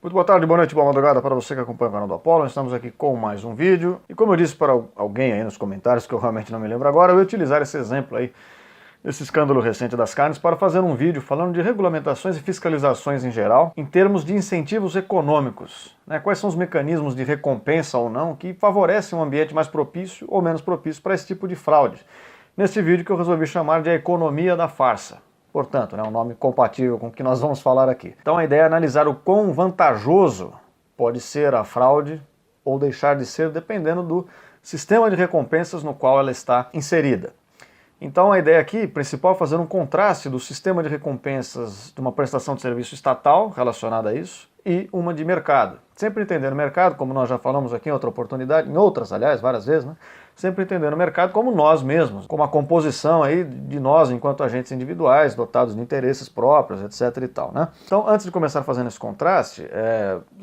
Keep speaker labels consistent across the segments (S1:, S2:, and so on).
S1: Muito boa tarde, boa noite, boa madrugada para você que acompanha o canal do Apollo. Estamos aqui com mais um vídeo. E como eu disse para alguém aí nos comentários, que eu realmente não me lembro agora, eu vou utilizar esse exemplo aí, esse escândalo recente das carnes, para fazer um vídeo falando de regulamentações e fiscalizações em geral, em termos de incentivos econômicos, né? Quais são os mecanismos de recompensa ou não que favorecem um ambiente mais propício ou menos propício para esse tipo de fraude. Neste vídeo que eu resolvi chamar de a economia da farsa. Portanto, um nome compatível com o que nós vamos falar aqui. Então a ideia é analisar o quão vantajoso pode ser a fraude ou deixar de ser, dependendo do sistema de recompensas no qual ela está inserida. Então a ideia aqui principal é fazer um contraste do sistema de recompensas de uma prestação de serviço estatal relacionada a isso e uma de mercado. Sempre entendendo o mercado, como nós já falamos aqui em outra oportunidade, em outras, aliás, várias vezes, né? Sempre entendendo o mercado como nós mesmos, como a composição aí de nós enquanto agentes individuais, dotados de interesses próprios, etc e tal, né? Então, antes de começar fazendo esse contraste,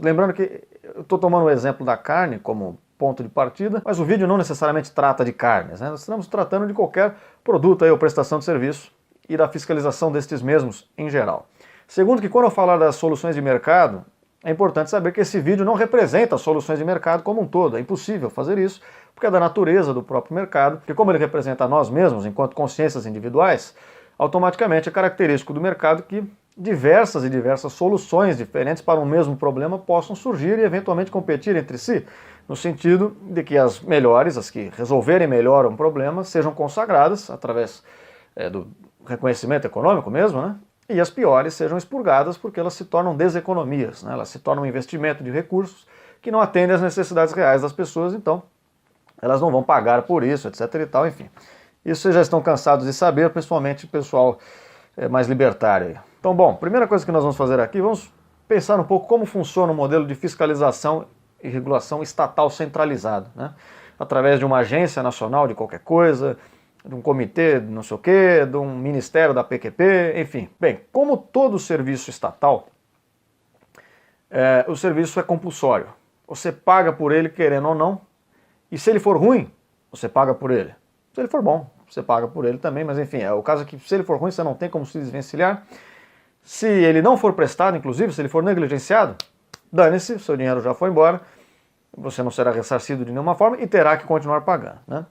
S1: lembrando que eu estou tomando o exemplo da carne como ponto de partida, mas o vídeo não necessariamente trata de carnes, né? Nós estamos tratando de qualquer produto aí, ou prestação de serviço e da fiscalização destes mesmos em geral. Segundo, que quando eu falar das soluções de mercado, é importante saber que esse vídeo não representa as soluções de mercado como um todo. É impossível fazer isso, porque é da natureza do próprio mercado, porque como ele representa nós mesmos, enquanto consciências individuais, automaticamente é característico do mercado que diversas soluções diferentes para um mesmo problema possam surgir e eventualmente competir entre si, no sentido de que as melhores, as que resolverem melhor um problema, sejam consagradas através do reconhecimento econômico mesmo, né? E as piores sejam expurgadas porque elas se tornam deseconomias, né? Elas se tornam um investimento de recursos que não atendem às necessidades reais das pessoas, então elas não vão pagar por isso, etc e tal, enfim. Isso vocês já estão cansados de saber, principalmente o pessoal mais libertário aí. Então, bom, primeira coisa que nós vamos fazer aqui, vamos pensar um pouco como funciona o modelo de fiscalização e regulação estatal centralizado, né? Através de uma agência nacional de qualquer coisa, de um comitê de não sei o quê, de um ministério da PQP, enfim. Bem, como todo serviço estatal, o serviço é compulsório. Você paga por ele querendo ou não, e se ele for ruim, você paga por ele. Se ele for bom, você paga por ele também, mas enfim, o caso é que se ele for ruim, você não tem como se desvencilhar. Se ele não for prestado, inclusive, se ele for negligenciado, dane-se, seu dinheiro já foi embora, você não será ressarcido de nenhuma forma e terá que continuar pagando, né?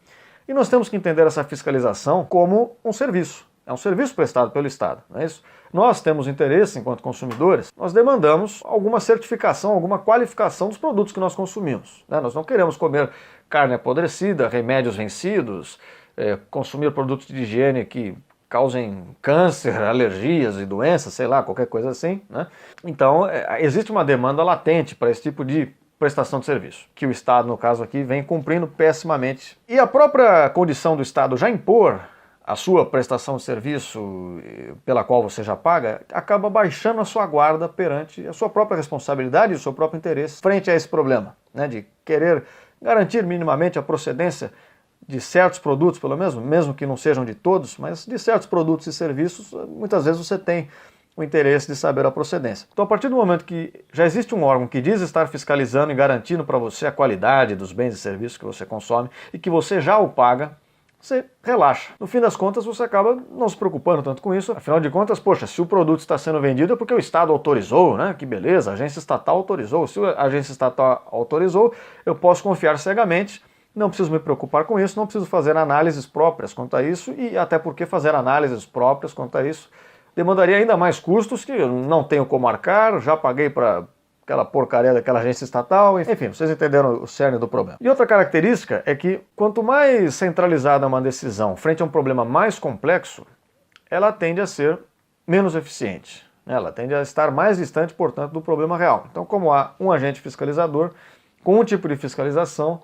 S1: E nós temos que entender essa fiscalização como um serviço. É um serviço prestado pelo Estado, não é isso? Nós temos interesse, enquanto consumidores, nós demandamos alguma certificação, alguma qualificação dos produtos que nós consumimos, né? Nós não queremos comer carne apodrecida, remédios vencidos, consumir produtos de higiene que causem câncer, alergias e doenças, sei lá, qualquer coisa assim, né? Então, existe uma demanda latente para esse tipo de prestação de serviço, que o Estado, no caso aqui, vem cumprindo pessimamente. E a própria condição do Estado já impor a sua prestação de serviço pela qual você já paga, acaba baixando a sua guarda perante a sua própria responsabilidade e o seu próprio interesse frente a esse problema, né, de querer garantir minimamente a procedência de certos produtos, pelo menos, mesmo que não sejam de todos, mas de certos produtos e serviços, muitas vezes você tem o interesse de saber a procedência. Então, a partir do momento que já existe um órgão que diz estar fiscalizando e garantindo para você a qualidade dos bens e serviços que você consome e que você já o paga, você relaxa. No fim das contas, você acaba não se preocupando tanto com isso. Afinal de contas, poxa, se o produto está sendo vendido é porque o Estado autorizou, né? Que beleza, a agência estatal autorizou. Se a agência estatal autorizou, eu posso confiar cegamente. Não preciso me preocupar com isso, não preciso fazer análises próprias quanto a isso e até porque fazer análises próprias quanto a isso demandaria ainda mais custos que eu não tenho como arcar, já paguei para aquela porcaria daquela agência estatal, enfim, vocês entenderam o cerne do problema. E outra característica é que quanto mais centralizada uma decisão frente a um problema mais complexo, ela tende a ser menos eficiente, né? Ela tende a estar mais distante, portanto, do problema real. Então, como há um agente fiscalizador com um tipo de fiscalização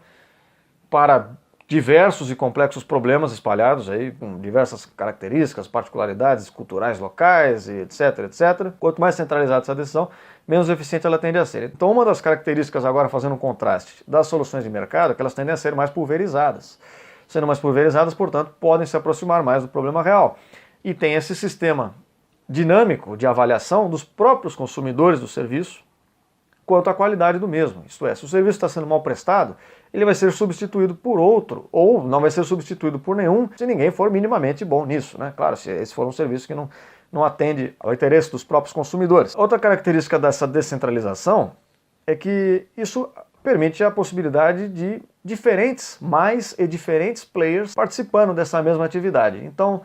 S1: para diversos e complexos problemas espalhados aí, com diversas características, particularidades culturais locais, e etc. Quanto mais centralizada essa decisão, menos eficiente ela tende a ser. Então, uma das características, agora fazendo um contraste das soluções de mercado, é que elas tendem a ser mais pulverizadas. Sendo mais pulverizadas, portanto, podem se aproximar mais do problema real. E tem esse sistema dinâmico de avaliação dos próprios consumidores do serviço quanto à qualidade do mesmo. Isto é, se o serviço está sendo mal prestado, ele vai ser substituído por outro, ou não vai ser substituído por nenhum, se ninguém for minimamente bom nisso, né? Claro, se esse for um serviço que não não atende ao interesse dos próprios consumidores. Outra característica dessa descentralização é que isso permite a possibilidade de mais diferentes players participando dessa mesma atividade. Então,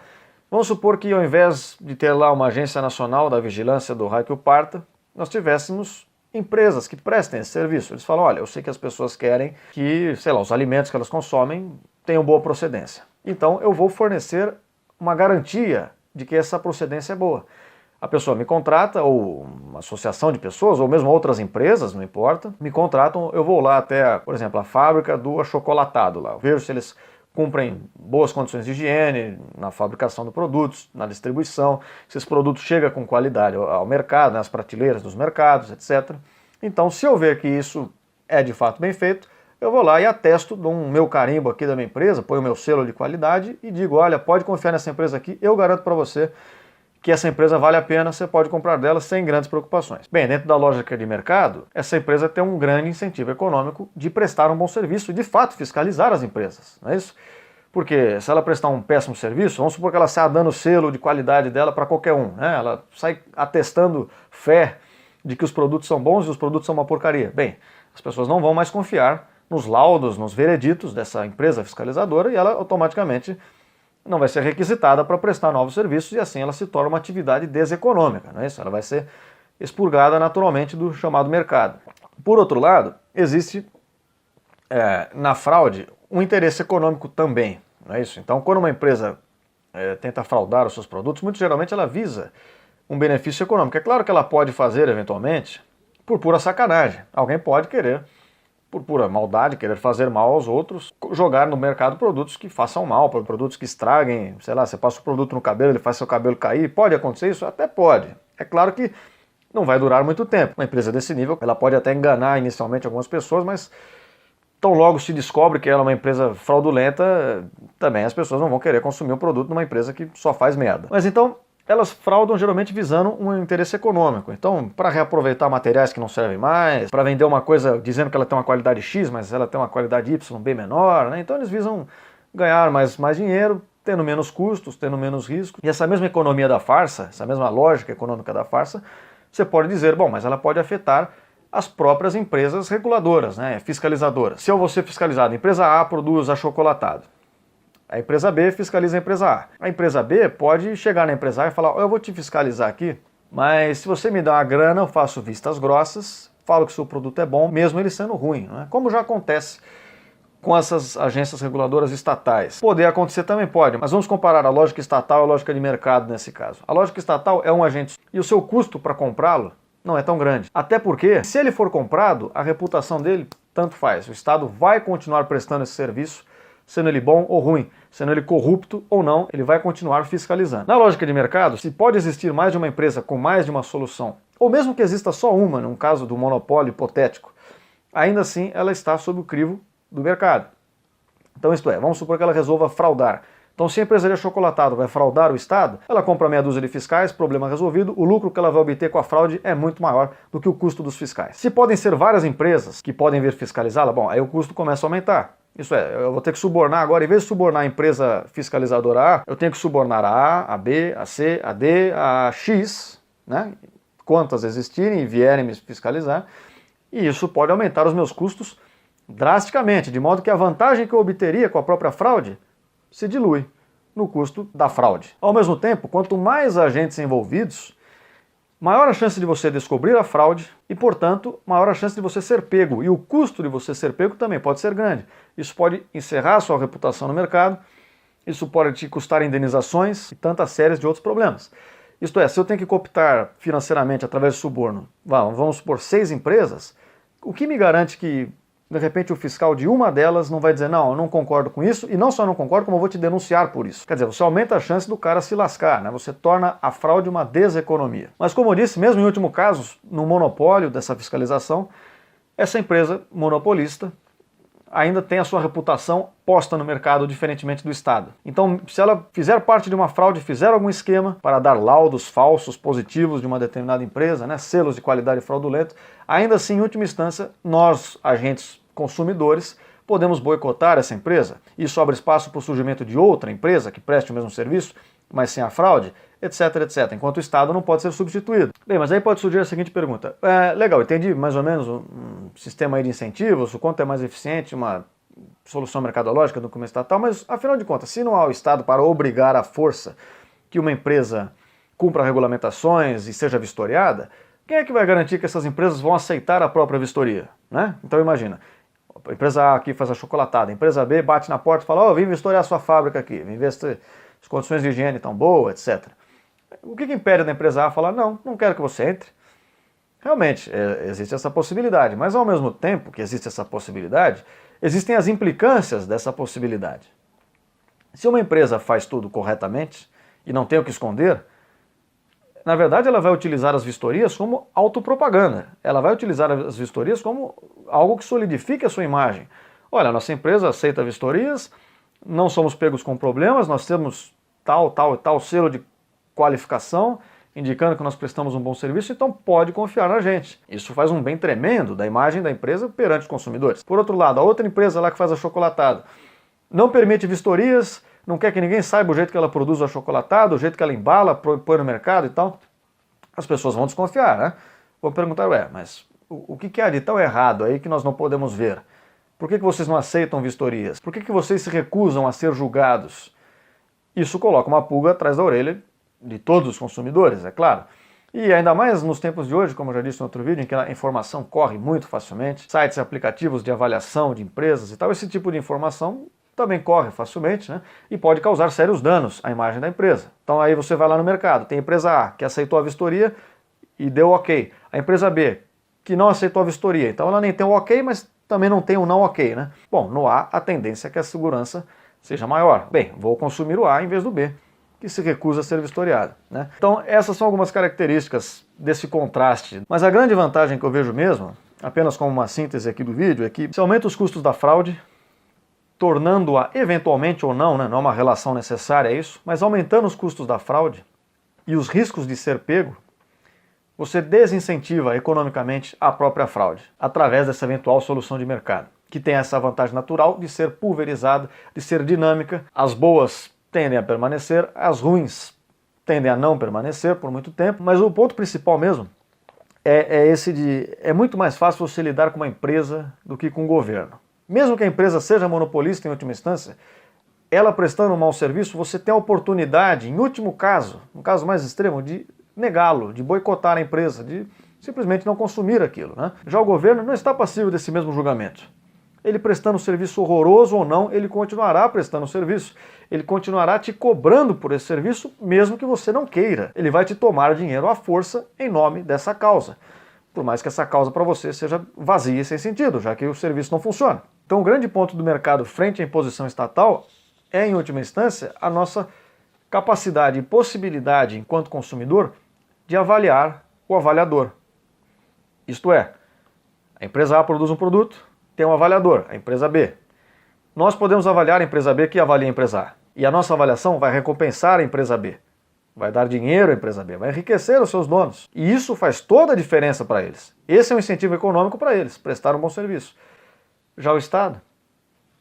S1: vamos supor que ao invés de ter lá uma agência nacional da vigilância do raio que o parta, nós tivéssemos empresas que prestem esse serviço. Eles falam, olha, eu sei que as pessoas querem que, sei lá, os alimentos que elas consomem tenham boa procedência. Então, eu vou fornecer uma garantia de que essa procedência é boa. A pessoa me contrata, ou uma associação de pessoas, ou mesmo outras empresas, não importa, me contratam, eu vou lá até, por exemplo, a fábrica do achocolatado lá, vejo se eles cumprem boas condições de higiene na fabricação de produtos, na distribuição, se esse produto chega com qualidade ao mercado, nas prateleiras dos mercados, etc. Então, se eu ver que isso é de fato bem feito, eu vou lá e atesto, dou um meu carimbo aqui da minha empresa, ponho o meu selo de qualidade e digo, olha, pode confiar nessa empresa aqui, eu garanto para você que essa empresa vale a pena, você pode comprar dela sem grandes preocupações. Bem, dentro da lógica de mercado, essa empresa tem um grande incentivo econômico de prestar um bom serviço e, de fato, fiscalizar as empresas, não é isso? Porque se ela prestar um péssimo serviço, vamos supor que ela saia dando o selo de qualidade dela para qualquer um, né? Ela sai atestando fé de que os produtos são bons e os produtos são uma porcaria. Bem, as pessoas não vão mais confiar nos laudos, nos vereditos dessa empresa fiscalizadora e ela automaticamente não vai ser requisitada para prestar novos serviços e assim ela se torna uma atividade deseconômica, não é isso? Ela vai ser expurgada naturalmente do chamado mercado. Por outro lado, existe na fraude um interesse econômico também, não é isso? Então, quando uma empresa tenta fraudar os seus produtos, muito geralmente ela visa um benefício econômico. É claro que ela pode fazer, eventualmente, por pura sacanagem. Alguém pode querer, por pura maldade, querer fazer mal aos outros, jogar no mercado produtos que façam mal, produtos que estraguem, sei lá, você passa o produto no cabelo, ele faz seu cabelo cair, pode acontecer isso? Até pode. É claro que não vai durar muito tempo. Uma empresa desse nível, ela pode até enganar inicialmente algumas pessoas, mas tão logo se descobre que ela é uma empresa fraudulenta, também as pessoas não vão querer consumir o produto numa empresa que só faz merda. Mas então, elas fraudam geralmente visando um interesse econômico. Então, para reaproveitar materiais que não servem mais, para vender uma coisa dizendo que ela tem uma qualidade X, mas ela tem uma qualidade Y bem menor, né? Então eles visam ganhar mais dinheiro, tendo menos custos, tendo menos risco. E essa mesma economia da farsa, essa mesma lógica econômica da farsa, você pode dizer, bom, mas ela pode afetar as próprias empresas reguladoras, né, fiscalizadoras. Se eu vou ser fiscalizado, a empresa A produz achocolatado. A empresa B fiscaliza a empresa A. A empresa B pode chegar na empresa A e falar, eu vou te fiscalizar aqui, mas se você me dá uma grana, eu faço vistas grossas, falo que o seu produto é bom, mesmo ele sendo ruim, né? Como já acontece com essas agências reguladoras estatais. Poder acontecer também pode, mas vamos comparar a lógica estatal e a lógica de mercado nesse caso. A lógica estatal é um agente e o seu custo para comprá-lo não é tão grande. Até porque, se ele for comprado, a reputação dele tanto faz. O Estado vai continuar prestando esse serviço, sendo ele bom ou ruim, sendo ele corrupto ou não, ele vai continuar fiscalizando. Na lógica de mercado, se pode existir mais de uma empresa com mais de uma solução, ou mesmo que exista só uma, num caso do monopólio hipotético, ainda assim ela está sob o crivo do mercado. Então isto é, vamos supor que ela resolva fraudar. Então, se a empresa de achocolatado vai fraudar o Estado, ela compra meia dúzia de fiscais, problema resolvido, o lucro que ela vai obter com a fraude é muito maior do que o custo dos fiscais. Se podem ser várias empresas que podem vir fiscalizá-la, bom, aí o custo começa a aumentar. Isso é, eu vou ter que subornar agora, em vez de subornar a empresa fiscalizadora A, eu tenho que subornar a A, a B, a C, a D, a X, né? Quantas existirem e vierem me fiscalizar, e isso pode aumentar os meus custos drasticamente, de modo que a vantagem que eu obteria com a própria fraude se dilui no custo da fraude. Ao mesmo tempo, quanto mais agentes envolvidos, maior a chance de você descobrir a fraude e, portanto, maior a chance de você ser pego. E o custo de você ser pego também pode ser grande. Isso pode encerrar a sua reputação no mercado, isso pode te custar indenizações e tantas séries de outros problemas. Isto é, se eu tenho que cooptar financeiramente através de suborno, vamos supor 6 empresas, o que me garante que de repente o fiscal de uma delas não vai dizer, não, eu não concordo com isso, e não só não concordo, como eu vou te denunciar por isso. Quer dizer, você aumenta a chance do cara se lascar, né? Você torna a fraude uma deseconomia. Mas como eu disse, mesmo em último caso, no monopólio dessa fiscalização, essa empresa monopolista ainda tem a sua reputação posta no mercado, diferentemente do Estado. Então, se ela fizer parte de uma fraude, fizer algum esquema para dar laudos falsos, positivos de uma determinada empresa, né, selos de qualidade fraudulenta, ainda assim, em última instância, nós, agentes consumidores, podemos boicotar essa empresa. Isso abre espaço para o surgimento de outra empresa que preste o mesmo serviço, mas sem a fraude? etc, etc, enquanto o Estado não pode ser substituído. Bem, mas aí pode surgir a seguinte pergunta. Legal, entendi mais ou menos um sistema aí de incentivos, o quanto é mais eficiente, uma solução mercadológica do que uma estatal, mas afinal de contas, se não há o Estado para obrigar à força que uma empresa cumpra regulamentações e seja vistoriada, quem é que vai garantir que essas empresas vão aceitar a própria vistoria? Né? Então imagina, a empresa A aqui faz a chocolatada, a empresa B bate na porta e fala, vim vistoriar a sua fábrica aqui, vim ver se as condições de higiene estão boas, etc. O que impede da empresa A falar, não quero que você entre? Realmente, existe essa possibilidade, mas ao mesmo tempo que existe essa possibilidade, existem as implicâncias dessa possibilidade. Se uma empresa faz tudo corretamente e não tem o que esconder, na verdade ela vai utilizar as vistorias como autopropaganda. Ela vai utilizar as vistorias como algo que solidifique a sua imagem. Olha, nossa empresa aceita vistorias, não somos pegos com problemas, nós temos tal selo de qualificação, indicando que nós prestamos um bom serviço, então pode confiar na gente. Isso faz um bem tremendo da imagem da empresa perante os consumidores. Por outro lado, a outra empresa lá que faz achocolatado não permite vistorias, não quer que ninguém saiba o jeito que ela produz o achocolatado, o jeito que ela embala, põe no mercado e tal. As pessoas vão desconfiar, né? Vão perguntar, mas o que há de tão errado aí que nós não podemos ver? Por que vocês não aceitam vistorias? Por que vocês se recusam a ser julgados? Isso coloca uma pulga atrás da orelha de todos os consumidores, é claro. E ainda mais nos tempos de hoje, como eu já disse no outro vídeo, em que a informação corre muito facilmente, sites e aplicativos de avaliação de empresas e tal, esse tipo de informação também corre facilmente, né? E pode causar sérios danos à imagem da empresa. Então aí você vai lá no mercado, tem a empresa A que aceitou a vistoria e deu ok. A empresa B que não aceitou a vistoria, então ela nem tem o ok, mas também não tem o não ok, né? Bom, no A a tendência é que a segurança seja maior. Bem, vou consumir o A em vez do B, que se recusa a ser vistoriado, né? Então essas são algumas características desse contraste. Mas a grande vantagem que eu vejo mesmo, apenas como uma síntese aqui do vídeo, é que se aumenta os custos da fraude, tornando-a eventualmente ou não, né, não é uma relação necessária isso, mas aumentando os custos da fraude e os riscos de ser pego, você desincentiva economicamente a própria fraude, através dessa eventual solução de mercado, que tem essa vantagem natural de ser pulverizada, de ser dinâmica. As boas tendem a permanecer, as ruins tendem a não permanecer por muito tempo, mas o ponto principal mesmo é muito mais fácil você lidar com uma empresa do que com o governo. Mesmo que a empresa seja monopolista em última instância, ela prestando um mau serviço, você tem a oportunidade, em último caso, no caso mais extremo, de negá-lo, de boicotar a empresa, de simplesmente não consumir aquilo, né? Já o governo não está passível desse mesmo julgamento. Ele prestando um serviço horroroso ou não, ele continuará prestando serviço. Ele continuará te cobrando por esse serviço, mesmo que você não queira. Ele vai te tomar dinheiro à força em nome dessa causa. Por mais que essa causa para você seja vazia e sem sentido, já que o serviço não funciona. Então o grande ponto do mercado frente à imposição estatal é, em última instância, a nossa capacidade e possibilidade, enquanto consumidor, de avaliar o avaliador. Isto é, a empresa A produz um produto, tem um avaliador, a empresa B. Nós podemos avaliar a empresa B que avalia a empresa A. E a nossa avaliação vai recompensar a empresa B. Vai dar dinheiro à empresa B, vai enriquecer os seus donos. E isso faz toda a diferença para eles. Esse é um incentivo econômico para eles, prestar um bom serviço. Já o Estado,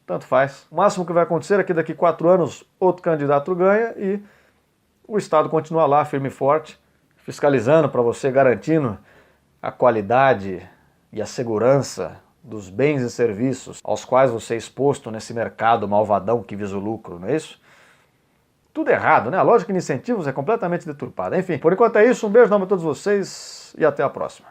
S1: tanto faz. O máximo que vai acontecer é que daqui 4 anos outro candidato ganha e o Estado continua lá firme e forte, fiscalizando para você, garantindo a qualidade e a segurança dos bens e serviços aos quais você é exposto nesse mercado malvadão que visa o lucro, não é isso? Tudo errado, né? A lógica de incentivos é completamente deturpada. Enfim, por enquanto é isso. Um beijo enorme a todos vocês e até a próxima.